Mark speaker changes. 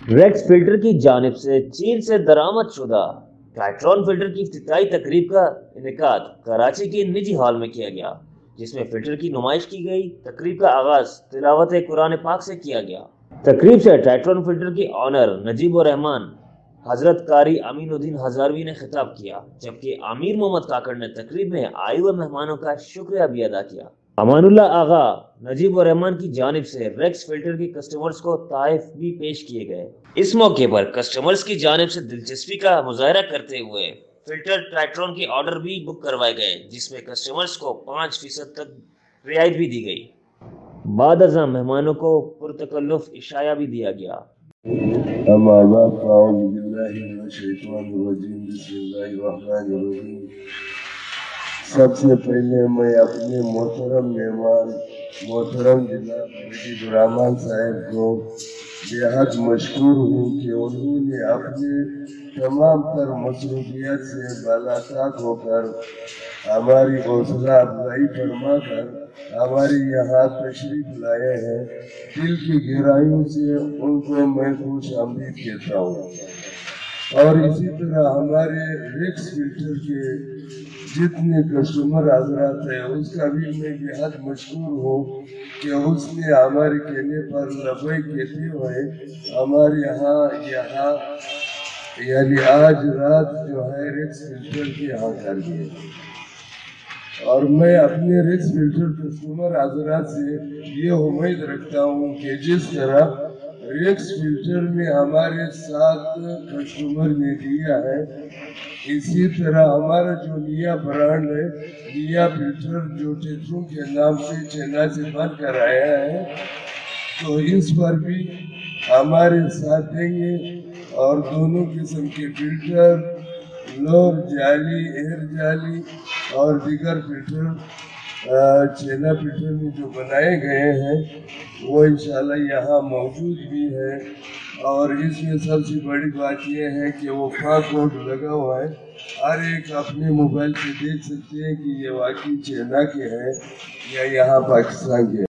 Speaker 1: Racks filter की जानिब से चीन से दरामद शुदा टाइट्रॉन फिल्टर की इफ्तिताई तकरीब का इनेकाद कराची के निजी हॉल में किया गया, जिसमें फिल्टर की नुमाइश की गई। तकरीब का आगाज तिलावत कुरान पाक से किया गया। तकरीब से टाइट्रॉन फिल्टर की ऑनर नजीब रहमान हजरत कारी अमीनुद्दीन हजारवी ने खिताब किया, जबकि आमिर मोहम्मद काकड़ ने तकरीब में आए हुए मेहमानों का शुक्रिया भी अदा किया। अमानुल्लाह आगा नजीब रहमान की जानिब से रेक्स फिल्टर के कस्टमर्स को ताइफ भी पेश किए गए। इस मौके पर कस्टमर्स की जानिब से दिलचस्पी का मुजाहरा करते हुए फिल्टर टाइट्रॉन के ऑर्डर भी बुक करवाए गए, जिसमें कस्टमर्स को 5% तक रियायत भी दी गई। बाद अज़ां मेहमानों को पुरतकल्लुफ इशाया भी दिया गया।
Speaker 2: सबसे पहले मैं अपने मोहतरम मेहमान मोहतरम जनाब नजीब रहमान साहब को बेहद मशकूर हूँ कि उन्होंने अपने तमाम तर मसरूफियत से बालाताक होकर हमारी हौसला अफजाई फरमा कर हमारे यहाँ तशरीफ लाए हैं। दिल की गहराइयों से उनको मैं खुश आमदीद कहता हूँ। और इसी तरह हमारे रेक्स फिल्टर के जितने कस्टमर हजरात है उसका भी मैं बेहद मशहूर हूँ कि उसने हमारे कहने पर लबई कहते हुए हमारे यहाँ यानी आज रात जो है रेक्स फिल्टर के यहाँ कर दिए। और मैं अपने रेक्स फिल्टर कस्टमर हजरात से ये उम्मीद रखता हूँ कि जिस तरह रेक्स फिल्टर में हमारे साथ कस्टमर ने दिया है, इसी तरह हमारा जो निया ब्रांड है, निया फिल्टर जो टेट्रो के नाम से चेन्नई से बन कर आया है, तो इस पर भी हमारे साथ देंगे। और दोनों किस्म के फिल्टर लोर जाली, एयर जाली और दीगर फिल्टर चेना फिल्टर में जो बनाए गए हैं वो इंशाल्लाह यहाँ मौजूद भी है। और इसमें सबसे बड़ी बात यह है कि वो फा कोड लगा हुआ है, हर एक अपने मोबाइल से देख सकते हैं कि ये वाकई चेना के हैं या यहाँ पाकिस्तान के।